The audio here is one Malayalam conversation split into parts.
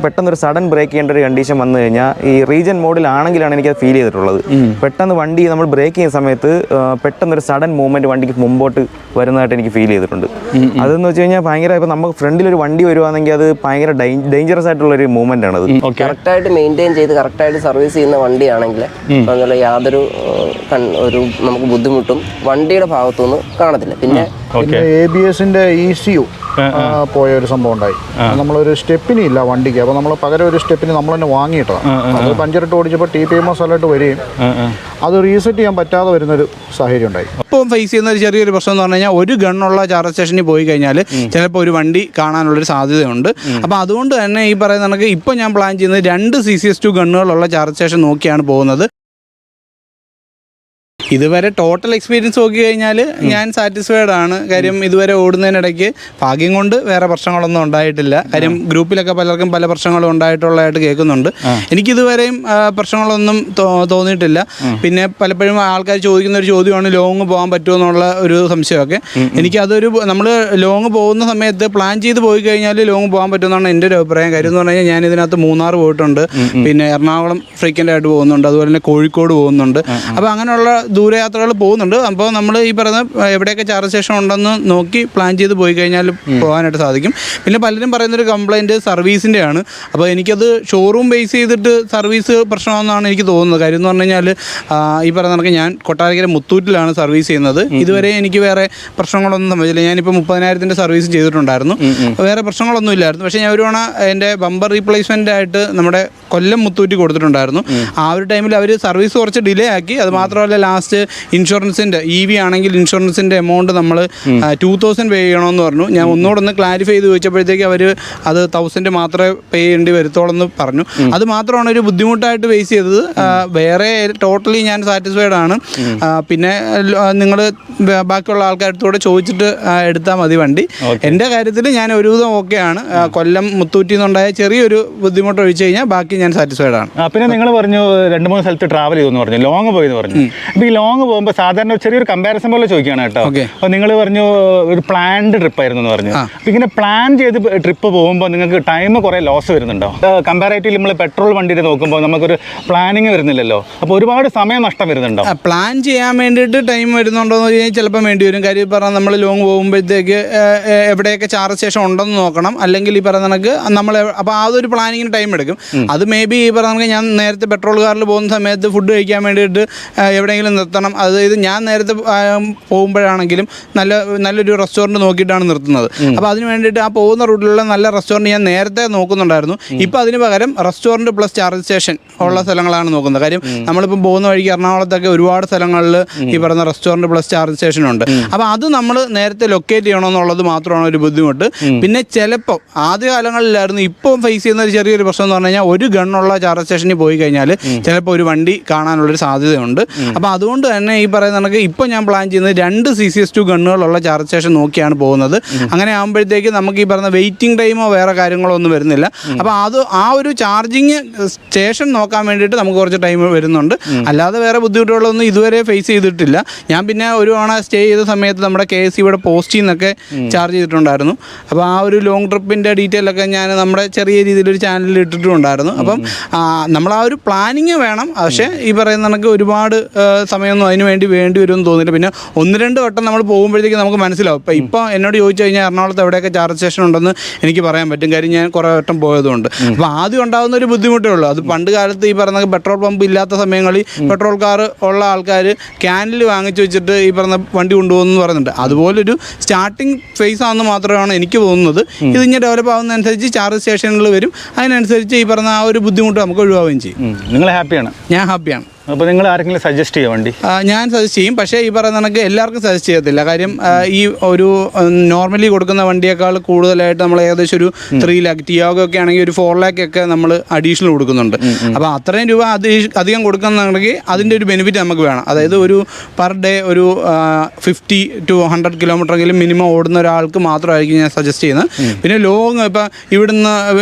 പെട്ടെന്നൊരു സഡൻ ബ്രേക്ക് ചെയ്യേണ്ട ഒരു കണ്ടീഷൻ വന്നു കഴിഞ്ഞാൽ ഈ റീജൻ മോഡിലാണെങ്കിലാണ് എനിക്കത് ഫീൽ ചെയ്തിട്ടുള്ളത്. പെട്ടെന്ന് വണ്ടി നമ്മൾ ബ്രേക്ക് ചെയ്യുന്ന സമയത്ത് പെട്ടെന്നൊരു സഡൻ മൂവ്മെൻറ്റ് വണ്ടിക്ക് മുമ്പോട്ട് വരുന്നതായിട്ട് എനിക്ക് ഫീൽ ചെയ്തിട്ടുണ്ട്. അതെന്ന് വെച്ച് കഴിഞ്ഞാൽ ഭയങ്കര ഇപ്പോൾ നമുക്ക് ഫ്രണ്ടിലൊരു വണ്ടി വരുവാണെങ്കിൽ അത് ഭയങ്കര ഡേഞ്ചറസ് ആയിട്ടുള്ളൊരു മൂവ്മെൻ്റ് ആണ്. അത് കറക്റ്റായിട്ട് മെയിൻറ്റെയിൻ ചെയ്ത് കറക്റ്റായിട്ട് സർവീസ് ചെയ്യുന്ന വണ്ടിയാണെങ്കിൽ അതുപോലെ യാതൊരു നമുക്ക് ബുദ്ധിമുട്ടും വണ്ടിയുടെ ഭാഗത്തുനിന്ന് കാണത്തില്ല. പിന്നെ ABSന്റെ ECU പോയ ഒരു സംഭവം ഉണ്ടായി. നമ്മളൊരു സ്റ്റെപ്പിനി ഇല്ല വണ്ടിക്ക്, അപ്പോൾ നമ്മൾ പകരം ഒരു സ്റ്റെപ്പിന് നമ്മൾ തന്നെ വാങ്ങിയിട്ടാണ്. അത് പഞ്ചറിട്ട് ഓടിച്ചപ്പോൾ TPMS അലർട്ട് വരികയും അത് റീസെറ്റ് ചെയ്യാൻ പറ്റാതെ വരുന്നൊരു സാഹചര്യം ഉണ്ടായി. ഇപ്പം ഫേസ് ചെയ്യുന്ന ഒരു ചെറിയൊരു പ്രശ്നം എന്ന് പറഞ്ഞു കഴിഞ്ഞാൽ ഒരു ഗണ്ണുള്ള ചാർജ് സ്റ്റേഷനിൽ പോയി കഴിഞ്ഞാൽ ചിലപ്പോൾ ഒരു വണ്ടി കാണാനുള്ളൊരു സാധ്യതയുണ്ട്. അപ്പോൾ അതുകൊണ്ട് തന്നെ ഈ പറയുന്ന കണക്ക് ഇപ്പോൾ ഞാൻ പ്ലാൻ ചെയ്യുന്നത് 2 CCS2 ഗണ്ണുകളുള്ള ചാർജ് സ്റ്റേഷൻ നോക്കിയാണ് പോകുന്നത്. ഇതുവരെ ടോട്ടൽ എക്സ്പീരിയൻസ് നോക്കി കഴിഞ്ഞാൽ ഞാൻ സാറ്റിസ്ഫൈഡ് ആണ്. കാര്യം ഇതുവരെ ഓടുന്നതിനിടയ്ക്ക് ഭാഗ്യം കൊണ്ട് വേറെ പ്രശ്നങ്ങളൊന്നും ഉണ്ടായിട്ടില്ല. കാര്യം ഗ്രൂപ്പിലൊക്കെ പലർക്കും പല പ്രശ്നങ്ങളും ഉണ്ടായിട്ടുള്ളതായിട്ട് കേൾക്കുന്നുണ്ട്. എനിക്കിതുവരെയും പ്രശ്നങ്ങളൊന്നും തോന്നിയിട്ടില്ല. പിന്നെ പലപ്പോഴും ആൾക്കാർ ചോദിക്കുന്ന ഒരു ചോദ്യമാണ് ലോങ് പോകാൻ പറ്റുമോ എന്നുള്ള ഒരു സംശയമൊക്കെ. എനിക്കതൊരു നമ്മൾ ലോങ് പോകുന്ന സമയത്ത് പ്ലാൻ ചെയ്ത് പോയി കഴിഞ്ഞാൽ ലോങ് പോകാൻ പറ്റുമെന്നാണ് എൻ്റെ ഒരു അഭിപ്രായം. കാര്യം എന്ന് പറഞ്ഞു കഴിഞ്ഞാൽ ഞാൻ ഇതിനകത്ത് മൂന്നാർ പോയിട്ടുണ്ട്, പിന്നെ എറണാകുളം ഫ്രീക്വൻ്റ് ആയിട്ട് പോകുന്നുണ്ട്, അതുപോലെ തന്നെ കോഴിക്കോട് പോകുന്നുണ്ട്. അപ്പോൾ അങ്ങനെയുള്ള ദൂരയാത്രകൾ പോകുന്നുണ്ട്. അപ്പോൾ നമ്മൾ ഈ പറയുന്ന എവിടെയൊക്കെ ചാർജ് സ്റ്റേഷൻ ഉണ്ടെന്ന് നോക്കി പ്ലാൻ ചെയ്ത് പോയി കഴിഞ്ഞാൽ പോകാനായിട്ട് സാധിക്കും. പിന്നെ പലരും പറയുന്നൊരു കംപ്ലയിൻറ്റ് സർവീസിൻ്റെ ആണ്. അപ്പോൾ എനിക്കത് ഷോറൂം ബേസ് ചെയ്തിട്ട് സർവീസ് പ്രശ്നമാണെന്നാണ് എനിക്ക് തോന്നുന്നത്. കാര്യം എന്ന് പറഞ്ഞു കഴിഞ്ഞാൽ ഈ പറയുന്ന കണക്ക് ഞാൻ കൊട്ടാരക്കര മുത്തൂറ്റിലാണ് സർവീസ് ചെയ്യുന്നത്. ഇതുവരെ എനിക്ക് വേറെ പ്രശ്നങ്ങളൊന്നും സംഭവിച്ചില്ല. ഞാനിപ്പോൾ 30,000 സർവീസ് ചെയ്തിട്ടുണ്ടായിരുന്നു, വേറെ പ്രശ്നങ്ങളൊന്നും ഇല്ലായിരുന്നു. പക്ഷേ ഞാൻ ഒരു തവണ എൻ്റെ ബമ്പർ റീപ്ലേസ്മെൻ്റ് ആയിട്ട് നമ്മുടെ കൊല്ലം മുത്തൂറ്റി കൊടുത്തിട്ടുണ്ടായിരുന്നു. ആ ഒരു ടൈമിൽ അവർ സർവീസ് കുറച്ച് ഡിലേ ആക്കി. അത് മാത്രമല്ല ലാസ്റ്റ് ഇൻഷുറൻസിൻ്റെ EV ആണെങ്കിൽ ഇൻഷുറൻസിൻ്റെ എമൗണ്ട് നമ്മൾ 2,000 പേ ചെയ്യണമെന്ന് പറഞ്ഞു. ഞാൻ ഒന്നുകൂടെ ക്ലാരിഫൈ ചെയ്ത് ചോദിച്ചപ്പോഴത്തേക്ക് അവർ അത് 1,000 മാത്രമേ പേ ചെയ്യേണ്ടി വരുത്തോളൂ എന്ന് പറഞ്ഞു. അത് മാത്രമാണ് ഒരു ബുദ്ധിമുട്ടായിട്ട് ഫേസ് ചെയ്തത്. വേറെ ടോട്ടലി ഞാൻ സാറ്റിസ്ഫൈഡ് ആണ്. പിന്നെ നിങ്ങൾ ബാക്കിയുള്ള ആൾക്കാരടുത്തൂടെ ചോദിച്ചിട്ട് എടുത്താൽ മതി വണ്ടി. എൻ്റെ കാര്യത്തിൽ ഞാൻ ഒരുവിധം ഓക്കെയാണ്. കൊല്ലം മുത്തൂറ്റി നിന്നുണ്ടായ ചെറിയൊരു ബുദ്ധിമുട്ട് ഒഴിച്ച് കഴിഞ്ഞാൽ ബാക്കി ഞാൻ സാറ്റിസ്ഫൈഡ് ആണ്. പിന്നെ നിങ്ങൾ പറഞ്ഞു 2-3 സ്ഥലത്ത് ട്രാവൽ ചെയ്തെന്ന് പറഞ്ഞു, ലോങ് പോയെന്ന് പറഞ്ഞു. അപ്പോൾ ഈ ലോങ് പോകുമ്പോൾ സാധാരണ ചെറിയൊരു കമ്പാരിസൺ പോലെ ചോദിക്കുകയാണ് കേട്ടോ. അപ്പോൾ നിങ്ങൾ പറഞ്ഞു ഒരു പ്ലാൻഡ് ട്രിപ്പ് ആയിരുന്നു എന്ന് പറഞ്ഞു. അപ്പോൾ ഇങ്ങനെ പ്ലാൻ ചെയ്ത് ട്രിപ്പ് പോകുമ്പോൾ നിങ്ങൾക്ക് ടൈം കുറേ ലോസ് വരുന്നുണ്ടോ? കമ്പാരേറ്റീവ്ലി നമ്മൾ പെട്രോൾ വണ്ടിയിൽ നോക്കുമ്പോൾ നമുക്കൊരു പ്ലാനിങ് വരുന്നില്ലല്ലോ. അപ്പോൾ ഒരുപാട് സമയം നഷ്ടം വരുന്നുണ്ടോ? പ്ലാൻ ചെയ്യാൻ വേണ്ടിയിട്ട് ടൈം വരുന്നുണ്ടോ എന്ന് ചോദിച്ചാൽ ചിലപ്പോൾ വേണ്ടി വരും. കാര്യം പറഞ്ഞാൽ നമ്മൾ ലോങ് പോകുമ്പോഴത്തേക്ക് എവിടെയൊക്കെ ചാർജ് സ്റ്റേഷൻ ഉണ്ടെന്ന് നോക്കണം. അല്ലെങ്കിൽ ഈ പറയുന്ന കണക്ക് നമ്മൾ അപ്പോൾ അതൊരു പ്ലാനിങ്ങിന് ടൈം എടുക്കും. അത് മേ ബി ഈ പറയുന്ന കണക്ക് ഞാൻ നേരത്തെ പെട്രോൾ കാറിൽ പോകുന്ന സമയത്ത് ഫുഡ് കഴിക്കാൻ വേണ്ടിയിട്ട് എവിടെയെങ്കിലും നിർത്തണം. അതായത് ഞാൻ നേരത്തെ പോകുമ്പോഴാണെങ്കിലും നല്ലൊരു റെസ്റ്റോറൻറ്റ് നോക്കിയിട്ടാണ് നിർത്തുന്നത്. അപ്പോൾ അതിന് വേണ്ടിയിട്ട് ആ പോകുന്ന റൂട്ടിലുള്ള നല്ല റെസ്റ്റോറൻറ്റ് ഞാൻ നേരത്തെ നോക്കുന്നുണ്ടായിരുന്നു. ഇപ്പോൾ അതിന് പകരം റെസ്റ്റോറൻറ്റ് പ്ലസ് ചാർജ് സ്റ്റേഷൻ ഉള്ള സ്ഥലങ്ങളാണ് നോക്കുന്നത്. കാര്യം നമ്മളിപ്പം പോകുന്ന വഴിക്ക് എറണാകുളത്തൊക്കെ ഒരുപാട് സ്ഥലങ്ങളിൽ ഈ പറയുന്ന റെസ്റ്റോറൻറ്റ് പ്ലസ് ചാർജ് സ്റ്റേഷൻ ഉണ്ട്. അപ്പോൾ അത് നമ്മൾ നേരത്തെ ലൊക്കേറ്റ് ചെയ്യണമെന്നുള്ളത് മാത്രമാണ് ഒരു ബുദ്ധിമുട്ട്. പിന്നെ ചിലപ്പോൾ ആദ്യ കാലങ്ങളിലായിരുന്നു. ഇപ്പോൾ ഫേസ് ചെയ്യുന്ന ഒരു ചെറിയൊരു പ്രശ്നം എന്ന് പറഞ്ഞു കഴിഞ്ഞാൽ ഒരു ഗണ്ണുള്ള ചാർജ് സ്റ്റേഷനിൽ പോയി കഴിഞ്ഞാൽ ചിലപ്പോൾ ഒരു വണ്ടി കാണാനുള്ളൊരു സാധ്യതയുണ്ട്. അപ്പോൾ അതുകൊണ്ട് തന്നെ ഈ പറയുന്ന കണക്ക് ഇപ്പോൾ ഞാൻ പ്ലാൻ ചെയ്യുന്നത് 2 CCS2 ഗണ്ണുകളുള്ള ചാർജ് സ്റ്റേഷൻ നോക്കിയാണ് പോകുന്നത്. അങ്ങനെ ആകുമ്പോഴത്തേക്ക് നമുക്ക് ഈ പറയുന്ന വെയിറ്റിംഗ് ടൈമോ വേറെ കാര്യങ്ങളോ ഒന്നും വരുന്നില്ല. അപ്പോൾ അത് ആ ഒരു ചാർജിങ് സ്റ്റേഷൻ നോക്കാൻ വേണ്ടിയിട്ട് നമുക്ക് കുറച്ച് ടൈം വരുന്നുണ്ട്. അല്ലാതെ വേറെ ബുദ്ധിമുട്ടുകളൊന്നും ഇതുവരെ ഫേസ് ചെയ്തിട്ടില്ല. ഞാൻ പിന്നെ ഒരു തവണ സ്റ്റേ ചെയ്ത സമയത്ത് നമ്മുടെ KSEയുടെ പോസ്റ്റിൽ നിന്നൊക്കെ ചാർജ് ചെയ്തിട്ടുണ്ടായിരുന്നു. അപ്പോൾ ആ ഒരു ലോങ് ട്രിപ്പിൻ്റെ ഡീറ്റെയിലൊക്കെ ഞാൻ നമ്മുടെ ചെറിയ രീതിയിലൊരു ചാനലിൽ ഇട്ടിട്ടുണ്ടായിരുന്നു. അപ്പം നമ്മൾ ആ ഒരു പ്ലാനിങ് വേണം. പക്ഷേ ഈ പറയുന്ന കണക്ക് ഒരുപാട് സമയമൊന്നും അതിന് വേണ്ടി വരുമെന്ന് തോന്നില്ല. പിന്നെ 1-2 വട്ടം നമ്മൾ പോകുമ്പോഴത്തേക്ക് നമുക്ക് മനസ്സിലാവും. ഇപ്പോൾ എന്നോട് ചോദിച്ചു കഴിഞ്ഞാൽ എറണാകുളത്ത് എവിടെയൊക്കെ ചാർജ് സ്റ്റേഷൻ ഉണ്ടെന്ന് എനിക്ക് പറയാൻ പറ്റും. കാര്യം ഞാൻ കുറേ വട്ടം പോയതുകൊണ്ട്. അപ്പോൾ ആദ്യം ഉണ്ടാകുന്ന ഒരു ബുദ്ധിമുട്ടേ ഉള്ളൂ. അത് പണ്ട് കാലത്ത് ഈ പറഞ്ഞ പെട്രോൾ പമ്പ് ഇല്ലാത്ത സമയങ്ങളിൽ പെട്രോൾ കാർ ഉള്ള ആൾക്കാർ ക്യാനിൽ വാങ്ങിച്ചു വെച്ചിട്ട് ഈ പറഞ്ഞ വണ്ടി കൊണ്ടുപോകുന്നു പറയുന്നുണ്ട്. അതുപോലൊരു സ്റ്റാർട്ടിങ് ഫേസ് ആണെന്ന് മാത്രമാണ് എനിക്ക് തോന്നുന്നത്. ഇതിങ്ങനെ ഡെവലപ്പ് ആവുന്നതനുസരിച്ച് ചാർജ് സ്റ്റേഷനുകൾ വരും. അതിനനുസരിച്ച് ഈ പറഞ്ഞ ആ ഒരു ബുദ്ധിമുട്ട് നമുക്ക് ഒഴിവാകുകയും ചെയ്യും. നിങ്ങൾ ഹാപ്പിയാണ്? ഞാൻ ഹാപ്പിയാണ്. അപ്പോൾ നിങ്ങൾ ആരെങ്കിലും സജസ്റ്റ് ചെയ്യുമോ വണ്ടി? ഞാൻ സജസ്റ്റ് ചെയ്യും. പക്ഷേ ഈ പറയുന്ന കണക്ക് എല്ലാവർക്കും സജസ്റ്റ് ചെയ്യത്തില്ല. കാര്യം ഈ ഒരു നോർമലി കൊടുക്കുന്ന വണ്ടിയേക്കാൾ കൂടുതലായിട്ട് നമ്മൾ ഏകദേശം ഒരു 3 lakh ടിയാഗോ ഒക്കെ ആണെങ്കിൽ ഒരു 4 lakh ഒക്കെ നമ്മൾ അഡീഷണൽ കൊടുക്കുന്നുണ്ട്. അപ്പോൾ അത്രയും രൂപ അധികം കൊടുക്കുന്നുണ്ടെങ്കിൽ അതിൻ്റെ ഒരു ബെനിഫിറ്റ് നമുക്ക് വേണം. അതായത് ഒരു പെർ ഡേ ഒരു 50 to 100 കിലോമീറ്ററെങ്കിലും മിനിമം ഓടുന്ന ഒരാൾക്ക് മാത്രമായിരിക്കും ഞാൻ സജസ്റ്റ് ചെയ്യുന്നത്. പിന്നെ ലോങ് ഇപ്പോൾ ഇവിടുന്ന്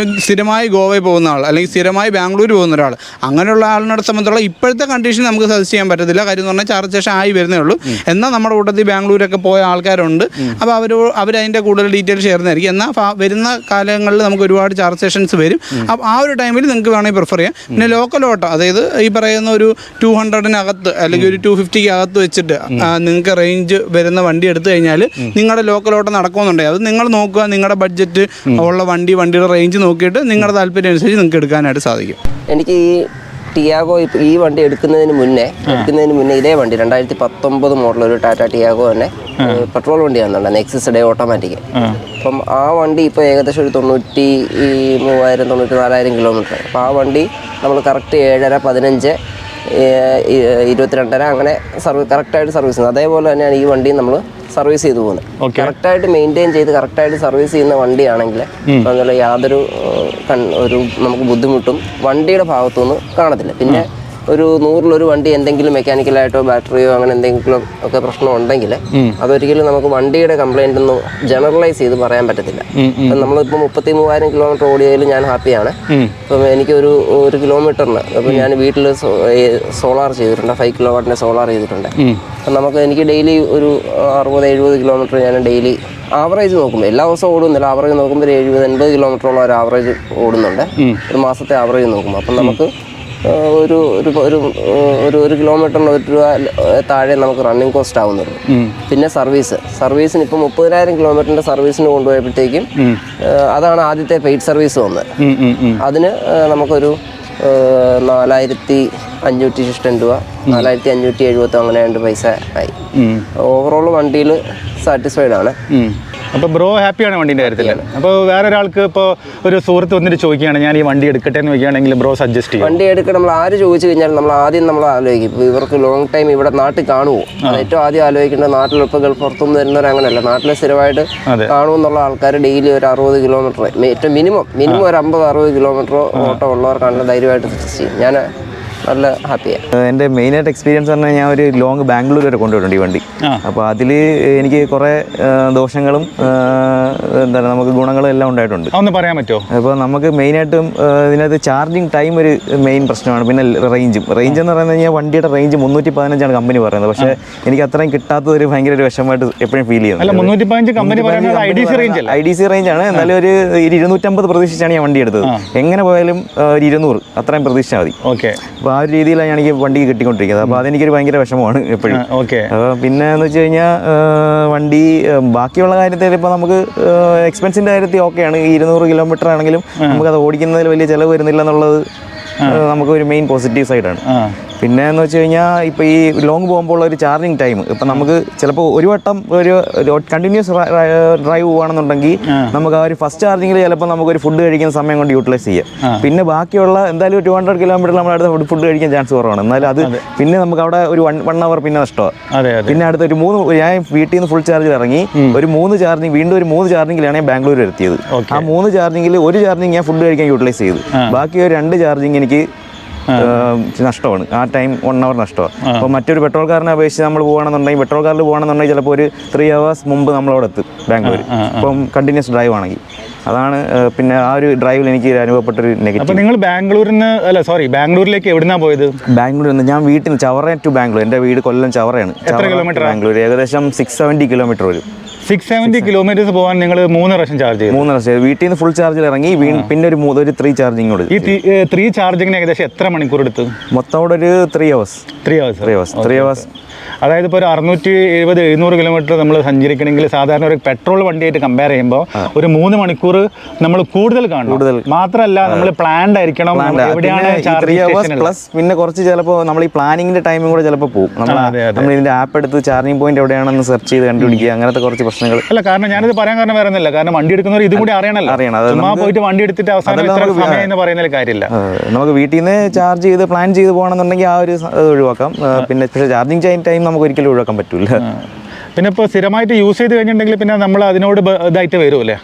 സ്ഥിരമായി ഗോവയിൽ പോകുന്ന ആൾ അല്ലെങ്കിൽ സ്ഥിരമായി ബാംഗ്ലൂർ പോകുന്ന ഒരാൾ, അങ്ങനെയുള്ള ആളിനെ സംബന്ധിച്ചുള്ള ഇപ്പോഴത്തെ കണ്ടീഷനും നമുക്ക് സജസ്റ്റ് ചെയ്യാൻ പറ്റത്തില്ല. കാര്യം എന്ന് പറഞ്ഞാൽ ചാർജ് സ്റ്റേഷൻ ആയി വരുന്നേ ഉള്ളൂ. എന്നാൽ നമ്മുടെ കൂട്ടത്തിൽ ബാംഗ്ലൂരൊക്കെ പോയ ആൾക്കാരുണ്ട്. അപ്പോൾ അവരതിൻ്റെ കൂടുതൽ ഡീറ്റെയിൽ ഷെയർ ചെയ്യുന്നതായിരിക്കും. എന്നാൽ വരുന്ന കാലങ്ങളിൽ നമുക്ക് ഒരുപാട് ചാർജ് സ്റ്റേഷൻസ് വരും. അപ്പോൾ ആ ഒരു ടൈമിൽ നിങ്ങൾക്ക് വേണമെങ്കിൽ പ്രിഫർ ചെയ്യാം. പിന്നെ ലോക്കൽ ഓട്ടോ, അതായത് ഈ പറയുന്ന ഒരു 200-നകത്ത് അല്ലെങ്കിൽ ഒരു 250-ക്കകത്ത് വെച്ചിട്ട് നിങ്ങൾക്ക് റേഞ്ച് വരുന്ന വണ്ടി എടുത്തു കഴിഞ്ഞാൽ നിങ്ങളുടെ ലോക്കൽ ഓട്ടോ നടക്കുമെന്നുണ്ടെങ്കിൽ അത് നിങ്ങൾ നോക്കുക. നിങ്ങളുടെ ബഡ്ജറ്റ് ഉള്ള വണ്ടിയുടെ റേഞ്ച് നോക്കിയിട്ട് നിങ്ങളുടെ താല്പര്യം അനുസരിച്ച് നിങ്ങൾക്ക് എടുക്കാനായിട്ട് സാധിക്കും. എനിക്ക് ഈ ടിയാഗോ ഈ വണ്ടി എടുക്കുന്നതിന് മുന്നേ ഇതേ വണ്ടി 2019 മോഡൽ ഒരു ടാറ്റ ടിയാഗോ തന്നെ പെട്രോൾ വണ്ടിയാണെന്നുള്ളത്, നെക്സസ് ഡേ ഓട്ടോമാറ്റിക്. അപ്പം ആ വണ്ടി ഇപ്പോൾ ഏകദേശം ഒരു 93,000-94,000 കിലോമീറ്റർ. അപ്പോൾ ആ വണ്ടി നമ്മൾ കറക്റ്റ് 7.5, 15, 22.5 അങ്ങനെ കറക്റ്റായിട്ട് സർവീസ് ചെയ്യുന്നത്. അതേപോലെ തന്നെയാണ് ഈ വണ്ടി നമ്മൾ സർവീസ് ചെയ്തു പോകുന്നത്. കറക്റ്റായിട്ട് മെയിൻറ്റെയിൻ ചെയ്ത് കറക്റ്റായിട്ട് സർവീസ് ചെയ്യുന്ന വണ്ടിയാണെങ്കിൽ അതുപോലെ യാതൊരു നമുക്ക് ബുദ്ധിമുട്ടും വണ്ടിയുടെ ഭാഗത്തുനിന്ന് കാണത്തില്ല. പിന്നെ ഒരു 100-ലൊരു വണ്ടി എന്തെങ്കിലും മെക്കാനിക്കലായിട്ടോ ബാറ്ററിയോ അങ്ങനെ എന്തെങ്കിലും ഒക്കെ പ്രശ്നം ഉണ്ടെങ്കിൽ അതൊരിക്കലും നമുക്ക് വണ്ടിയുടെ കംപ്ലൈൻ്റ് ഒന്നും ജനറലൈസ് ചെയ്ത് പറയാൻ പറ്റത്തില്ല. അപ്പം നമ്മളിപ്പോൾ 33,000 കിലോമീറ്റർ ഓടിയതിൽ ഞാൻ ഹാപ്പിയാണ്. ഇപ്പം എനിക്കൊരു 1 കിലോമീറ്ററിന് അപ്പം ഞാൻ വീട്ടിൽ സോളാർ ചെയ്തിട്ടുണ്ട്, 5 കിലോവാട്ടിൻ്റെ സോളാർ ചെയ്തിട്ടുണ്ട്. അപ്പം എനിക്ക് ഡെയിലി ഒരു 60-70 കിലോമീറ്റർ ഞാൻ ഡെയിലി ആവറേജ് നോക്കുമ്പോൾ, എല്ലാ ദിവസവും ഓടുന്നില്ല, ആവറേജ് നോക്കുമ്പോൾ ഒരു 70-80 കിലോമീറ്ററോളം ഒരു ആവറേജ് ഓടുന്നുണ്ട് ഒരു മാസത്തെ ആവറേജ് നോക്കുമ്പോൾ. അപ്പം നമുക്ക് ഒരു 1 കിലോമീറ്ററിന് 1 രൂപ താഴെ നമുക്ക് റണ്ണിങ് കോസ്റ്റ് ആവുന്നുള്ളൂ. പിന്നെ സർവീസിന് ഇപ്പം 30,000 കിലോമീറ്ററിൻ്റെ സർവീസിന് കൊണ്ടുപോയപ്പോഴത്തേക്കും അതാണ് ആദ്യത്തെ പെയ്ഡ് സർവീസ് വന്നത്. അതിന് നമുക്കൊരു 4,560 രൂപ, 4,570 അങ്ങനെ 2 പൈസ ആയി. ഓവറോൾ വണ്ടിയിൽ സാറ്റിസ്ഫൈഡ് ആണ്. അപ്പോൾ ബ്രോ ഹാപ്പിയാണ് വണ്ടീൻ്റെ കാര്യത്തിൽ. അപ്പോൾ വേറെ ഒരാൾക്ക് ഇപ്പോൾ ഒരു സുഹൃത്ത് വന്നിട്ട് ചോദിക്കുകയാണ് ഞാൻ ഈ വണ്ടി എടുക്കട്ടെ എന്ന് ചോദിക്കുകയാണെങ്കിൽ ബ്രോ സജസ്റ്റ് ചെയ്യും? വണ്ടി എടുക്കണം നമ്മൾ ആര് ചോദിച്ചു കഴിഞ്ഞാൽ നമ്മൾ ആലോചിക്കും ഇപ്പോൾ ഇവർക്ക് ലോങ് ടൈം ഇവിടെ നാട്ടിൽ കാണുമോ. അത് ഏറ്റവും ആദ്യം ആലോചിക്കേണ്ടത് നാട്ടിൽ ഇപ്പോൾ ഗൾഫ് പുറത്തുനിന്ന് വരുന്നവർ അങ്ങനെയല്ല, നാട്ടിൽ സ്ഥിരമായിട്ട് കാണുമെന്നുള്ള ആൾക്കാർ ഡെയിലി ഒരു 60 കിലോമീറ്റർ ഏറ്റവും മിനിമം ഒരു 50-60 കിലോമീറ്റർ ഓട്ടോ ഉള്ളവർക്കാണെങ്കിൽ ധൈര്യമായിട്ട് സജസ്റ്റ് ചെയ്യും. ഞാൻ നല്ല ഹാപ്പിയാണ്. എൻ്റെ മെയിനായിട്ട് എക്സ്പീരിയൻസ് പറഞ്ഞാൽ ഞാൻ ഒരു ലോങ് ബാംഗ്ലൂർ വരെ കൊണ്ടുപോയിട്ടുണ്ട് ഈ വണ്ടി. അപ്പോൾ അതിൽ എനിക്ക് കുറേ ദോഷങ്ങളും എന്താണ് നമുക്ക് ഗുണങ്ങളും എല്ലാം ഉണ്ടായിട്ടുണ്ട്. ഒന്ന് പറയാൻ പറ്റുമോ? അപ്പോൾ നമുക്ക് മെയിനായിട്ടും ഇതിനകത്ത് ചാർജിങ് ടൈം ഒരു മെയിൻ പ്രശ്നമാണ്. പിന്നെ റേഞ്ച് എന്ന് പറയുന്നത് കഴിഞ്ഞാൽ വണ്ടിയുടെ റേഞ്ച് 315 കമ്പനി പറയുന്നത്. പക്ഷേ എനിക്ക് അത്രയും കിട്ടാത്തത് ഒരു ഭയങ്കര ഒരു വിഷമമായിട്ട് എപ്പോഴും ഫീൽ ചെയ്യുന്നത്. 315 കമ്പനി പറയുന്നത് IDC റേഞ്ചാണ്. എന്നാലും ഒരു 250 പ്രതീക്ഷിച്ചാണ് ഞാൻ വണ്ടി എടുത്തത്. എങ്ങനെ പോയാലും ഒരു 200 അത്രയും പ്രതീക്ഷിച്ചാൽ മതി. ഓക്കെ. അപ്പോൾ ആ ഒരു രീതിയിലാണ് എനിക്ക് വണ്ടി കിട്ടിക്കൊണ്ടിരിക്കുന്നത്. അപ്പോൾ അതെനിക്കൊരു ഭയങ്കര വിഷമമാണ് എപ്പോഴും. ഓക്കെ. പിന്നെ എന്ന് വെച്ച് കഴിഞ്ഞാൽ വണ്ടി ബാക്കിയുള്ള കാര്യത്തിൽ ഇപ്പോൾ നമുക്ക് എക്സ്പെൻസിൻ്റെ കാര്യത്തിൽ ഓക്കെയാണ്. 200 കിലോമീറ്റർ ആണെങ്കിലും നമുക്കത് ഓടിക്കുന്നതിൽ വലിയ ചിലവ് വരുന്നില്ല എന്നുള്ളത് നമുക്കൊരു മെയിൻ പോസിറ്റീവ് സൈഡാണ്. പിന്നെ എന്ന് വെച്ച് കഴിഞ്ഞാൽ ഇപ്പോൾ ഈ ലോങ് പോകുമ്പോൾ ഒരു ചാർജിങ് ടൈം ഇപ്പം നമുക്ക് ചിലപ്പോൾ ഒരു വട്ടം ഒരു കണ്ടിന്യൂസ് ഡ്രൈവ് പോകുകയാണെന്നുണ്ടെങ്കിൽ നമുക്ക് ആ ഒരു ഫസ്റ്റ് ചാർജിങ്ങിൽ ചിലപ്പോൾ നമുക്കൊരു ഫുഡ് കഴിക്കുന്ന സമയം കൊണ്ട് യൂട്ടിലൈസ് ചെയ്യാം. പിന്നെ ബാക്കിയുള്ള എന്തായാലും 200 കിലോമീറ്റർ നമ്മൾ അടുത്ത ഫുഡ് കഴിക്കാൻ ചാൻസ് കുറവാണ്. എന്നാലും അത് പിന്നെ നമുക്ക് അവിടെ ഒരു 1 അവർ പിന്നെ നഷ്ടമാണ്. പിന്നെ അടുത്ത ഒരു 3 ഞാൻ വീട്ടിൽ നിന്ന് ഫുൾ ചാർജിൽ ഇറങ്ങി ഒരു 3 ചാർജിങ് വീണ്ടും ഒരു 3 ചാർജിങ്ങിലാണ് ഞാൻ ബാംഗ്ലൂർ എത്തിയത്. ആ 3 ചാർജിങ്ങിൽ ഒരു ചാർജിങ് ഞാൻ ഫുഡ് കഴിക്കാൻ യൂട്ടിലൈസ് ചെയ്തു. ബാക്കി ഒരു 2 ചാർജിങ് എനിക്ക് നഷ്ടമാണ്. ആ ടൈം 1 അവർ നഷ്ടമാണ്. അപ്പോൾ മറ്റൊരു പെട്രോൾ കാറിനെ അപേക്ഷിച്ച് നമ്മൾ പോകുകയാണെന്നുണ്ടെങ്കിൽ പെട്രോൾ കാറിൽ പോകുകയാണെന്നുണ്ടെങ്കിൽ ചിലപ്പോൾ ഒരു 3 hours മുമ്പ് നമ്മളവിടെ എത്തും ബാംഗ്ലൂർ. ഇപ്പം കണ്ടിന്യൂസ് ഡ്രൈവ് ആണെങ്കിൽ അതാണ് പിന്നെ ആ ഒരു ഡ്രൈവിൽ എനിക്ക് അനുഭവപ്പെട്ടൊരു നെഗറ്റീവ്. അപ്പോൾ നിങ്ങൾ ബാംഗ്ലൂരിലേക്ക് എവിടുന്നാണ് പോയത്? ബാംഗ്ലൂരിൽ നിന്ന് ഞാൻ വീട്ടിൽ നിന്ന് ചവറ ടു ബാംഗ്ലൂർ, എൻ്റെ വീട് കൊല്ലം ചവറയാണ്. എത്ര കിലോമീറ്റർ? ബാംഗ്ലൂർ ഏകദേശം 670 കിലോമീറ്റർ വരും. 670 കിലോമീറ്റേഴ്സ് പോകാൻ നിങ്ങൾ 3 പ്രാവശ്യം ചാർജ് ചെയ്തു? 3 പ്രാവശ്യം വീട്ടിൽ നിന്ന് ഫുൾ ചാർജിൽ ഇറങ്ങി പിന്നെ ഒരു 3 ചാർജിങ് കൂടെ. ഈ 3 ചാർജിങ്ങിന് ഏകദേശം എത്ര മണിക്കൂർ എടുത്തു? മൊത്തം അവിടെ ഒരു 3 hours. 3 hours. അതായത് ഇപ്പോൾ ഒരു 670-700 കിലോമീറ്റർ നമ്മൾ സഞ്ചരിക്കണമെങ്കിൽ സാധാരണ ഒരു പെട്രോൾ വണ്ടിയായിട്ട് കമ്പയർ ചെയ്യുമ്പോൾ ഒരു 3 മണിക്കൂർ നമ്മൾ കൂടുതൽ കാണും. മാത്രമല്ല നമ്മൾ പ്ലാൻഡ് ആയിരിക്കണം. പ്ലസ് പിന്നെ കുറച്ച് ചിലപ്പോൾ നമ്മൾ ഈ പ്ലാനിങ്ങിന്റെ ടൈമും കൂടെ ചിലപ്പോൾ പോകും. നമ്മൾ ഇതിന്റെ ആപ്പ് എടുത്ത് ചാർജിങ് പോയിന്റ് എവിടെയാണെന്ന് സെർച്ച് ചെയ്ത് കണ്ടുപിടിക്കുക, അങ്ങനത്തെ കുറച്ച് പ്രശ്നങ്ങൾ. അല്ല, കാരണം ഞാനിത് പറയാൻ കാരണം വേറെ ഒന്നുമില്ല. കാരണം വണ്ടി എടുക്കുന്നവർ ഇതും കൂടി അറിയണം. ചുമ്മാ പോയിട്ട് വണ്ടി എടുത്തിട്ട് അവസാനം സമയം എന്ന് പറയുന്നതിൽ കാര്യമില്ല. നമുക്ക് വീട്ടിൽ നിന്ന് ചാർജ് ചെയ്ത് പ്ലാൻ ചെയ്ത് പോകണമെന്നുണ്ടെങ്കിൽ ആ ഒരു ഒഴിവാക്കാം. പിന്നെ ചാർജിങ് ടൈം നമുക്ക് ഒരിക്കലും ഒഴിവാക്കാൻ പറ്റില്ല. പിന്നെ ഇപ്പോൾ സ്ഥിരമായിട്ട് യൂസ് ചെയ്ത് കഴിഞ്ഞിട്ടുണ്ടെങ്കിൽ പിന്നെ നമ്മൾ അതിനോട് ഇതായിട്ട് വരുമല്ലേ?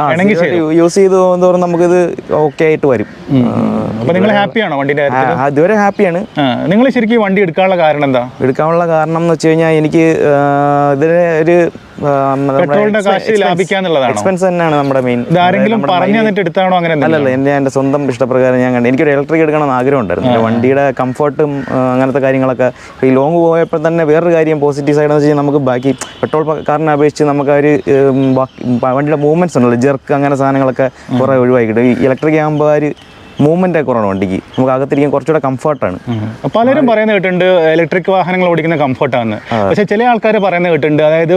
യൂസ് ചെയ്ത് പോകുന്നതോറും നമുക്കിത് ഓക്കെ ആയിട്ട് വരും. അപ്പോൾ നിങ്ങൾ ഹാപ്പിയാണോ വണ്ടിൻ്റെ കാര്യത്തിൽ? അതുവരെ ഹാപ്പിയാണ്. നിങ്ങൾ ശരിക്കും വണ്ടി എടുക്കാനുള്ള കാരണം എന്താ? എടുക്കാനുള്ള കാരണം എന്ന് വെച്ച് കഴിഞ്ഞാൽ എനിക്ക് ഇതിന് ഒരു പെട്രോളിന്റെ കാശ് ലാഭിക്കാന്നുള്ളതാണോ? എക്സ്പെൻസ് തന്നെയാണ് നമ്മുടെ മെയിൻ. ആരെങ്കിലും പറഞ്ഞു തന്നിട്ട് എടുത്താണോ? അങ്ങനെ അല്ലല്ല, എൻ്റെ സ്വന്തം ഇഷ്ടപ്രകാരം ഞാൻ കണ്ടു. എനിക്കൊരു ഇലക്ട്രിക് എടുക്കണം ആഗ്രഹം ഉണ്ടായിരുന്നു. വണ്ടിയുടെ കംഫർട്ടും അങ്ങനത്തെ കാര്യങ്ങളൊക്കെ. ഈ ലോങ് പോയപ്പോൾ തന്നെ വേറൊരു കാര്യം പോസിറ്റീവ് സൈഡ് എന്ന് വെച്ച് കഴിഞ്ഞാൽ നമുക്ക് ബാക്കി പെട്രോൾ കാറിനെ അപേക്ഷിച്ച് നമുക്ക് ഒരു വണ്ടിയുടെ മൂവ്മെന്റ്സ് ഉണ്ടല്ലോ, ജെർക്ക് അങ്ങനെ സാധനങ്ങളൊക്കെ കുറേ ഒഴിവാക്കി കിട്ടും. ഈ ഇലക്ട്രിക് ആകുമ്പോൾ ഒരു മൂവ്മെന്റ് കുറവാണ് വണ്ടിക്ക്, നമുക്ക് അകത്തിരിക്കാൻ കുറച്ചുകൂടെ കംഫർട്ടാണ്. പലരും പറയുന്നത് കേട്ടിട്ടുണ്ട് ഇലക്ട്രിക് വാഹനങ്ങൾ ഓടിക്കുന്ന കംഫർട്ടാണ്. പക്ഷെ ചില ആൾക്കാർ പറയുന്നത് കേട്ടിട്ടുണ്ട് അതായത്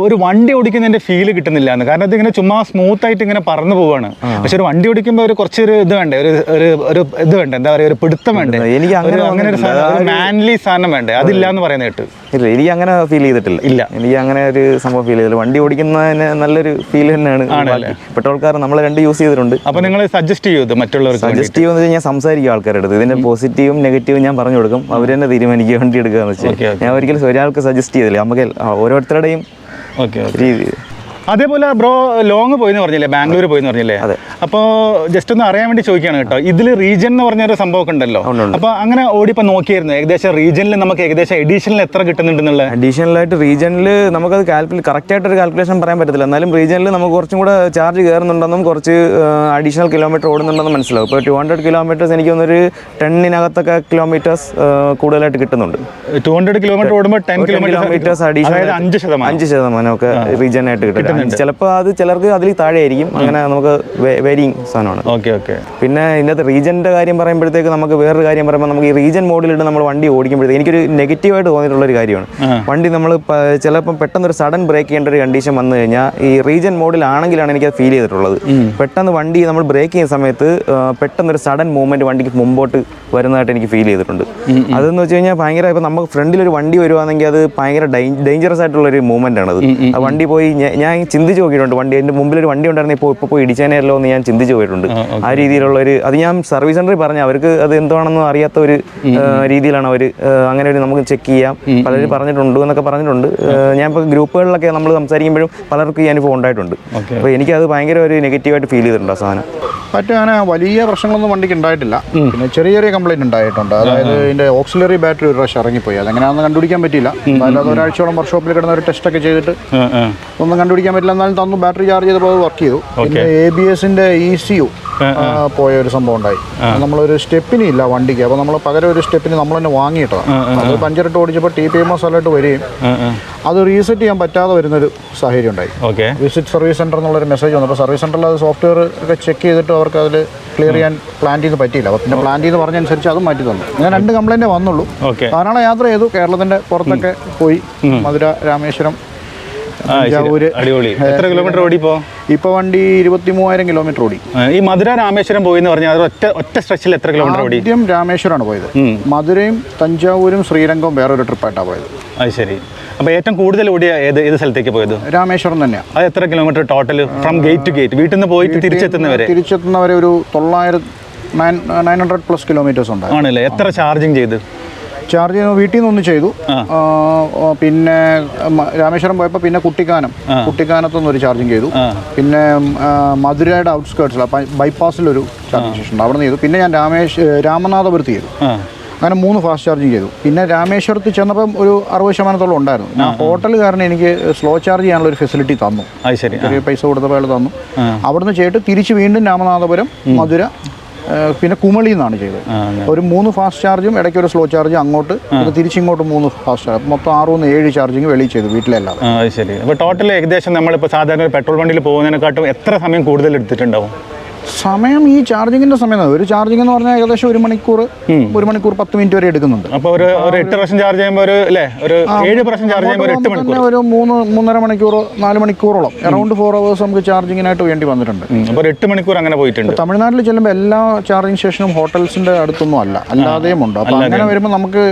ഒരു വണ്ടി ഓടിക്കുന്നതിന്റെ ഫീല് കിട്ടുന്നില്ല എന്ന്. കാരണം ഇതിങ്ങനെ ചുമ്മാ സ്മൂത്ത് ആയിട്ട് ഇങ്ങനെ പറന്നു പോവാണ്. പക്ഷെ ഒരു വണ്ടി ഓടിക്കുമ്പോൾ ഒരു കുറച്ചൊരു ഇത് വേണ്ടേ, ഒരു ഇത് വേണ്ടേ, എന്താ പറയുക, ഒരു പിടുത്തം വേണ്ടേ, എനിക്ക് അങ്ങനെ ഒരു മാൻലി സാധനം വേണ്ടേ, അതില്ല എന്ന് പറയുന്നത് കേട്ട്. ഇല്ല, എനിക്ക് അങ്ങനെ ഫീൽ ചെയ്തിട്ടില്ല. ഇല്ല, എനിക്ക് അങ്ങനെ ഒരു സംഭവം ഫീൽ ചെയ്തില്ല. വണ്ടി ഓടിക്കുന്നതിന് നല്ലൊരു ഫീൽ തന്നെയാണ്. പെട്രോൾ കാർ നമ്മൾ രണ്ട് യൂസ് ചെയ്തിട്ടുണ്ട്. അപ്പൊ നിങ്ങൾ സജസ്റ്റ് ചെയ്യും മറ്റുള്ളവർക്ക്? സജസ്റ്റ് ചെയ്യുമെന്ന് വെച്ചാൽ ഞാൻ സംസാരിക്കും ആൾക്കാരുടെ അടുത്ത്. ഇതിന്റെ പോസിറ്റീവും നെഗറ്റീവും ഞാൻ പറഞ്ഞു കൊടുക്കും, അവർ തന്നെ തീരുമാനിക്കുക വണ്ടി എടുക്കുകയെന്ന് വെച്ചാൽ. ഞാൻ ഒരിക്കലും ഒരാൾക്ക് സജസ്റ്റ് ചെയ്തില്ല, നമുക്ക് ഓരോരുത്തരുടെയും രീതി. അതേപോലെ ബ്രോ ലോങ് പോയിന്ന് പറഞ്ഞില്ലേ, ബാംഗ്ലൂർ പോയിന്ന് പറഞ്ഞില്ലേ? അപ്പോൾ ജസ്റ്റ് ഒന്ന് അറിയാൻ വേണ്ടി ചോദിക്കുകയാണ് കേട്ടോ. ഇതിൽ റീജിയൻ എന്ന് പറഞ്ഞൊരു സംഭവം ഒക്കെ ഉണ്ടല്ലോ. അപ്പോൾ അങ്ങനെ ഓടിപ്പോൾ നോക്കിയായിരുന്നു ഏകദേശം റീജിയനിൽ നമുക്ക് ഏകദേശം എഡീഷണൽ എത്ര കിട്ടുന്നുണ്ടെന്നുള്ള? അഡീഷണലായിട്ട് റീജിയനിൽ നമുക്കത് കറക്റ്റായിട്ടൊരു കാൽക്കുലേഷൻ പറയാൻ പറ്റത്തില്ല. എന്നാലും റീജിയനിൽ നമുക്ക് കുറച്ചും കൂടെ ചാർജ് കയറുന്നുണ്ടെന്നും കുറച്ച് അഡീഷണൽ കിലോമീറ്റർ ഓടുന്നുണ്ടെന്നും മനസ്സിലാവും. ഇപ്പോൾ 200 കിലോമീറ്റേഴ്സ് എനിക്ക് തോന്നുന്നൊരു 10-നകത്തൊക്കെ കിലോമീറ്റേഴ്സ് കൂടുതലായിട്ട് കിട്ടുന്നുണ്ട്. 200 കിലോമീറ്റർ ഓടുമ്പോൾ 10 കിലോമീറ്റേഴ്സ് അഡീഷണൽ 5% ഒക്കെ റീജിയനായിട്ട് കിട്ടും. ചിലപ്പോൾ അത് ചിലർക്ക് അതിൽ താഴെ ആയിരിക്കും. അങ്ങനെ നമുക്ക് വേരിയിങ് സാധനമാണ്. പിന്നെ ഇതിനകത്ത് റീജിയൻ്റെ കാര്യം പറയുമ്പോഴത്തേക്ക് നമുക്ക് വേറൊരു കാര്യം പറയുമ്പോൾ നമുക്ക് ഈ റീജിയൻ മോഡിലിട്ട് നമ്മൾ വണ്ടി ഓടിക്കുമ്പോഴത്തേക്ക് എനിക്കൊരു നെഗറ്റീവായിട്ട് തോന്നിയിട്ടുള്ളൊരു കാര്യമാണ്. വണ്ടി നമ്മൾ ചിലപ്പം പെട്ടെന്നൊരു സഡൻ ബ്രേക്ക് ചെയ്യേണ്ട ഒരു കണ്ടീഷൻ വന്നു കഴിഞ്ഞാൽ ഈ റീജിയൻ മോഡിലാണെങ്കിലാണ് എനിക്കത് ഫീൽ ചെയ്തിട്ടുള്ളത്. പെട്ടെന്ന് വണ്ടി നമ്മൾ ബ്രേക്ക് ചെയ്യുന്ന സമയത്ത് പെട്ടെന്നൊരു സഡൻ മൂവ്മെൻറ്റ് വണ്ടിക്ക് മുമ്പോട്ട് വരുന്നതായിട്ട് എനിക്ക് ഫീൽ ചെയ്തിട്ടുണ്ട്. അതെന്ന് വെച്ച് കഴിഞ്ഞാൽ ഭയങ്കര, ഇപ്പം നമുക്ക് ഫ്രണ്ടിലൊരു വണ്ടി വരുവാണെങ്കിൽ അത് ഭയങ്കര ഡേഞ്ചറസ് ആയിട്ടുള്ളൊരു മൂവ്മെൻ്റ് ആണത്. ആ വണ്ടി പോയി ഞാൻ ചിന്തിച്ച് നോക്കിയിട്ടുണ്ട്. വണ്ടി എൻ്റെ മുമ്പിലൊരു വണ്ടി ഉണ്ടായിരുന്നു, ഇപ്പോൾ പോയി ഇടിച്ചേനെയല്ലോ എന്ന് ഞാൻ ചിന്തിച്ച് പോയിട്ടുണ്ട്. ആ രീതിയിലുള്ളൊരു, അത് ഞാൻ സർവീസ് സെൻ്ററിൽ പറഞ്ഞു, അവർക്ക് അത് എന്താണെന്ന് അറിയാത്ത ഒരു രീതിയിലാണ് അവർ അങ്ങനെ ഒരു നമുക്ക് ചെക്ക് ചെയ്യാം പലരും പറഞ്ഞിട്ടുണ്ട് എന്നൊക്കെ പറഞ്ഞിട്ടുണ്ട്. ഞാൻ ഇപ്പോൾ ഗ്രൂപ്പുകളിലൊക്കെ നമ്മൾ സംസാരിക്കുമ്പോഴും പലർക്കും ഈ അനുഭവം ഉണ്ടായിട്ടുണ്ട്. അപ്പോൾ എനിക്കത് ഭയങ്കര ഒരു നെഗറ്റീവായിട്ട് ഫീൽ ചെയ്തിട്ടുണ്ട് ആ സാധനം. അങ്ങനെ വലിയ പ്രശ്നങ്ങളൊന്നും വണ്ടിക്ക് ഉണ്ടായിട്ടില്ല. പിന്നെ ചെറിയ ചെറിയ കംപ്ലൈൻറ്റ് ഉണ്ടായിട്ടുണ്ട്. അതായത് ഇതിൻ്റെ ഓക്സിലറി ബാറ്ററി ഒരു പ്രാവശ്യം ഇറങ്ങിപ്പോയി. അതെങ്ങനെയാണെന്ന് കണ്ടുപിടിക്കാൻ പറ്റിയില്ല. അതായത് ഒരാഴ്ചയോളം വർക്ക്ഷോപ്പിൽ കിടന്ന ഒരു ടെസ്റ്റൊക്കെ ചെയ്തിട്ട് ഒന്നും കണ്ടുപിടിക്കാൻ പറ്റില്ല. എന്നാലും തന്നു, ബാറ്ററി ചാർജ് ചെയ്തപ്പോൾ അത് വർക്ക് ചെയ്തു. പിന്നെ ABSൻ്റെ ECU പോയ ഒരു സംഭവം ഉണ്ടായി. നമ്മളൊരു സ്റ്റെപ്പിനി ഇല്ല വണ്ടിക്ക്. അപ്പോൾ നമ്മൾ പകരം ഒരു സ്റ്റെപ്പിനി നമ്മൾ തന്നെ വാങ്ങിയിട്ടതാണ്. അത് പഞ്ചറിട്ട് ഓടിച്ചപ്പോൾ TPMS അലേർട്ട് വരികയും അത് റീസെറ്റ് ചെയ്യാൻ പറ്റാതെ വരുന്നൊരു സാഹചര്യം ഉണ്ടായി. വിസിറ്റ് സർവീസ് സെൻറ്റർ എന്നുള്ളൊരു മെസ്സേജ് വന്നു. അപ്പോൾ സർവീസ് സെൻറ്ററിൽ അത് സോഫ്റ്റ്വെയർ ഒക്കെ ചെക്ക് ചെയ്തിട്ട് അവർക്ക് അതിൽ ക്ലിയർ ചെയ്യാൻ പ്ലാൻ ചെയ്ത് പറ്റിയില്ല. അപ്പോൾ പിന്നെ പ്ലാൻ ചെയ്ത് പറഞ്ഞനുസരിച്ച് അതും മാറ്റി തന്നു. അങ്ങനെ 2 കംപ്ലൈൻറ്റേ വന്നുള്ളൂ. ധാരാളം യാത്ര ചെയ്തു, കേരളത്തിൻ്റെ പുറത്തൊക്കെ പോയി. മധുര, രാമേശ്വരം, എത്ര കിലോമീറ്റർ ഓടി ഇപ്പൊ വണ്ടി 23,000 കിലോമീറ്റർ ഓടി. ഈ മധുര രാമേശ്വരം പോയി എന്ന് പറഞ്ഞാൽ ഒറ്റ സ്ട്രെച്ചിൽ എത്ര കിലോമീറ്റർ ഓടി? ആദ്യം രാമേശ്വരമാണ് പോയത്. മധുരയും തഞ്ചാവൂരും ശ്രീരംഗവും വേറൊരു ട്രിപ്പായിട്ടാണ് പോയത്. അത് ശരി. അപ്പോൾ ഏറ്റവും കൂടുതൽ ഓടിയ ഏത് സ്ഥലത്തേക്ക് പോയത്? രാമേശ്വരം തന്നെയാണ്. അത് എത്ര kilometre total from gate to gate, വീട്ടിൽ നിന്ന് പോയിട്ട് തിരിച്ചെത്തുന്നവരെ ഒരു 900+ കിലോമീറ്റേഴ്സ് ഉണ്ട്. ആണല്ലേ? എത്ര ചാർജിങ് ചെയ്ത്? ചാർജ് വീട്ടിൽ നിന്ന് ഒന്ന് ചെയ്തു. പിന്നെ രാമേശ്വരം പോയപ്പോൾ പിന്നെ കുട്ടിക്കാനത്തുനിന്ന് ഒരു ചാർജിങ് ചെയ്തു. പിന്നെ മധുരയുടെ ഔട്ട്സ്കേർട്സിൽ ബൈപ്പാസിലൊരു ചാർജിങ് സ്റ്റേഷൻ ഉണ്ട്, അവിടെ നിന്ന് ചെയ്തു. പിന്നെ ഞാൻ രാമനാഥപുരത്ത് ചെയ്തു. അങ്ങനെ 3 ഫാസ്റ്റ് ചാർജിങ് ചെയ്തു. പിന്നെ രാമേശ്വരത്ത് ചെന്നപ്പം ഒരു 60% ഉണ്ടായിരുന്നു. ഞാൻ ഹോട്ടലുകാരനെ എനിക്ക് സ്ലോ ചാർജ് ചെയ്യാനുള്ള ഒരു ഫെസിലിറ്റി തന്നു. ചെറിയ പൈസ കൊടുത്തപ്പോൾ അയാൾ തന്നു. അവിടുന്ന് ചെയ്തിട്ട് തിരിച്ച് വീണ്ടും രാമനാഥപുരം, മധുര, പിന്നെ കുമളി എന്നാണ് ചെയ്തത്. ഒരു 3 ഫാസ്റ്റ് ചാർജും ഇടയ്ക്ക് ഒരു സ്ലോ ചാർജ് അങ്ങോട്ട്, തിരിച്ചിങ്ങോട്ട് 3 ഫാസ്റ്റ് ചാർജ്, മൊത്തം 6-7 ചാർജിങ് വെളിയിൽ ചെയ്തു വീട്ടിലല്ലാതെ. ശരി. അപ്പോൾ ടോട്ടൽ ഏകദേശം നമ്മളിപ്പോൾ സാധാരണ ഒരു പെട്രോൾ വണ്ടിയിൽ പോകുന്നതിനെക്കാട്ടും എത്ര സമയം കൂടുതൽ എടുത്തിട്ടുണ്ടാവും? സമയം ഈ ചാർജിങ്ങിന്റെ സമയം, ഒരു ചാർജിങ് എന്ന് പറഞ്ഞാൽ ഏകദേശം 1 മണിക്കൂർ 10 മിനിറ്റ് വരെ എടുക്കുന്നുണ്ട്. അപ്പോൾ ഒരു 8 പ്രാവശ്യം ചാർജ് ചെയ്യുമ്പോൾ ഒരു 7 പ്രാവശ്യം ചാർജ് ചെയ്യുമ്പോൾ ഒരു 8 മണിക്കൂർ, ഒരു 3-3.5 മണിക്കൂർ 4 മണിക്കൂറോളം, അറൗണ്ട് 4 hours നമുക്ക് ചാർജിങ്ങിനായിട്ട് വേണ്ടി വന്നിട്ടുണ്ട്. അപ്പോൾ 8 മണിക്കൂർ അങ്ങനെ പോയിട്ടുണ്ട്. തമിഴ്നാട്ടിൽ ചെല്ലുമ്പോൾ എല്ലാ ചാർജിങ് സ്റ്റേഷനും ഹോട്ടൽസിന്റെ അടുത്തൊന്നും അല്ലാതെയും ഉണ്ട്. അപ്പോൾ അങ്ങനെ വരുമ്പോൾ നമുക്ക്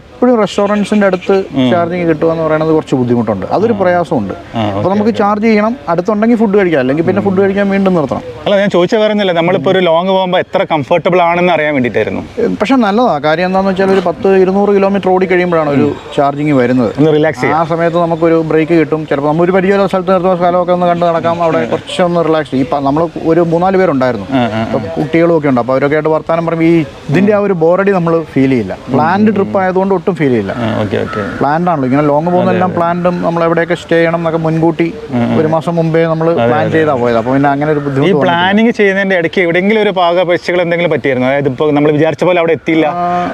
എപ്പോഴും റെസ്റ്റോറൻറ്റ്സിന്റെ അടുത്ത് ചാർജിങ് കിട്ടുക എന്ന് പറയുന്നത് കുറച്ച് ബുദ്ധിമുട്ടുണ്ട്, അതൊരു പ്രയാസമുണ്ട്. അപ്പോൾ നമുക്ക് ചാർജ് ചെയ്യണം, അടുത്തുണ്ടെങ്കിൽ ഫുഡ് കഴിക്കാം, അല്ലെങ്കിൽ പിന്നെ ഫുഡ് കഴിക്കാൻ വീണ്ടും നിർത്തണം. അല്ല, ഞാൻ ചോദിച്ച പറയുന്നില്ല, നമ്മളിപ്പോൾ ഒരു ലോങ് പോകുമ്പോൾ എത്ര കംഫർട്ടബിൾ ആണെന്ന് അറിയാൻ വേണ്ടിയിട്ടായിരുന്നു. പക്ഷെ നല്ലതാണ്. കാര്യം എന്താണെന്ന് വെച്ചാൽ ഒരു 100-200 കിലോമീറ്റർ ഓടി കഴിയുമ്പോഴാണ് ഒരു ചാർജിങ് വരുന്നത്. ഒന്ന് റിലാക്സ് ചെയ്യാം. ആ സമയത്ത് നമുക്കൊരു ബ്രേക്ക് കിട്ടും. ചിലപ്പോൾ നമ്മൾ ഒരു പരിചയമുള്ള സ്ഥലത്ത് നിർത്തുന്ന സ്ഥലമൊക്കെ ഒന്ന് കണ്ട് നടക്കാം. അവിടെ കുറച്ചൊന്ന് റിലാക്സ് ചെയ്യും. ഇപ്പം നമ്മൾ ഒരു 3-4 പേരുണ്ടായിരുന്നു, ഇപ്പം കുട്ടികളും ഒക്കെ ഉണ്ട്. അപ്പോൾ അവരൊക്കെ ആയിട്ട് വർത്താനം പറയുമ്പോൾ ഇതിൻ്റെ ആ ഒരു ബോറടി നമ്മൾ ഫീൽ ചെയ്യില്ല. പ്ലാൻഡ് ട്രിപ്പ് ആയതുകൊണ്ട് ഒട്ടും ഫീൽ ചെയ്യില്ല. പ്ലാൻഡ് ആണല്ലോ ഇങ്ങനെ ലോങ് പോകുന്നതെല്ലാം പ്ലാൻഡും നമ്മൾ എവിടെയൊക്കെ സ്റ്റേ ചെയ്യണം എന്നൊക്കെ മുൻകൂട്ടി 1 മാസം മുമ്പേ നമ്മൾ പ്ലാൻ ചെയ്താൽ പോയത്. അപ്പോൾ പിന്നെ അങ്ങനെ ഒരു ബുദ്ധിമുട്ട്. ഈ പ്ലാനിങ് ചെയ്യുന്നതിന്റെ ഇടയ്ക്ക് എവിടെയെങ്കിലും ഒരു പാകപരീക്ഷകൾ എന്തെങ്കിലും പറ്റിയായിരുന്നു? അതായത് ഇപ്പോൾ നമ്മൾ വിചാരിച്ച പോലെ അവിടെ എത്തിയില്ല,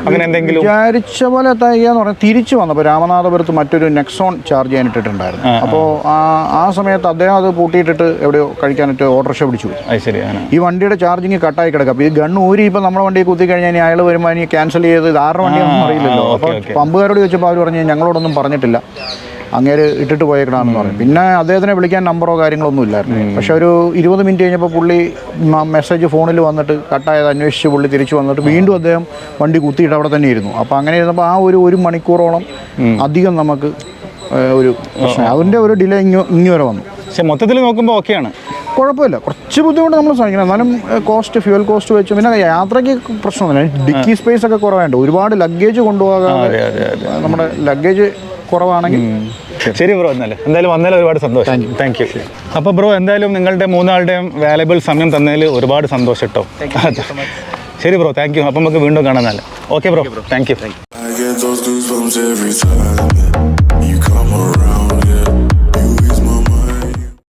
അങ്ങനെ എന്തെങ്കിലും? വിചാരിച്ച പോലെ എത്താന്ന് പറഞ്ഞാൽ തിരിച്ചു വന്നപ്പോൾ രാമനാഥപുരത്ത് മറ്റൊരു നെക്സോൺ ചാർജ് ചെയ്യാനിട്ടിട്ടുണ്ടായിരുന്നു. അപ്പോൾ ആ സമയത്ത് അദ്ദേഹം അത് പൂട്ടിയിട്ടിട്ട് എവിടെയോ കഴിക്കാനായിട്ട് ഓട്ടോറിക്ഷ പിടിച്ചു. ഈ വണ്ടിയുടെ ചാർജിങ് കട്ടായി കിടക്കുക. അപ്പോൾ ഈ ഗണ്ണ് ഊരി ഇപ്പോൾ നമ്മുടെ വണ്ടി കുത്തി കഴിഞ്ഞാൽ ഇനി അയാൾ വരുമ്പോൾ ഇനി ക്യാൻസൽ ചെയ്ത് ഇത് ആരുടെ വണ്ടിയാണെന്നും അറിയില്ലല്ലോ. അപ്പോൾ പമ്പുകാരോട് ചോദിച്ചപ്പോൾ അവർ പറഞ്ഞു ഞങ്ങളോടൊന്നും പറഞ്ഞിട്ടില്ല, അങ്ങേര് ഇട്ടിട്ട് പോയേക്കണമെന്ന് പറഞ്ഞു. പിന്നെ അദ്ദേഹത്തിനെ വിളിക്കാൻ നമ്പറോ കാര്യങ്ങളോ ഒന്നും ഇല്ലായിരുന്നു. പക്ഷെ ഒരു 20 മിനിറ്റ് കഴിഞ്ഞപ്പോൾ പുള്ളി മെസ്സേജ് ഫോണിൽ വന്നിട്ട് കട്ടായത് അന്വേഷിച്ച് പുള്ളി തിരിച്ചു വന്നിട്ട് വീണ്ടും അദ്ദേഹം വണ്ടി കുത്തിയിട്ട് അവിടെ തന്നെ ഇരുന്നു. അപ്പോൾ അങ്ങനെ ഇരുന്നപ്പോൾ ആ ഒരു മണിക്കൂറോളം അധികം നമുക്ക് ഒരു പ്രശ്നം, അതിൻ്റെ ഒരു ഡിലേ ഇങ്ങി വരെ വന്നു. പക്ഷെ മൊത്തത്തിൽ നോക്കുമ്പോൾ ഓക്കെയാണ്, കുഴപ്പമില്ല. കുറച്ച് ബുദ്ധിമുട്ട് നമ്മൾ സഹിക്കണം. എന്നാലും ഫ്യൂൽ കോസ്റ്റ് വെച്ച് പിന്നെ യാത്രയ്ക്ക് പ്രശ്നമൊന്നുമില്ല. ഡിക്കി സ്പേസ് ഒക്കെ കുറവായിട്ട് ഒരുപാട് ലഗേജ് കൊണ്ടുപോകാതെ നമ്മുടെ ലഗേജ് കുറവാണെങ്കിൽ. ശരി ബ്രോ, എന്തായാലും വന്നാലും ഒരുപാട് സന്തോഷം. Thank you. അപ്പോൾ ബ്രോ എന്തായാലും നിങ്ങളുടെ 3ആളുടെയും വാല്യബിൾ സമയം തന്നതിൽ ഒരുപാട് സന്തോഷം കേട്ടോ. ശരി ബ്രോ, താങ്ക് യു. അപ്പം നമുക്ക് വീണ്ടും കാണാൻ. Okay bro, thank you. I get those goosebumps every time.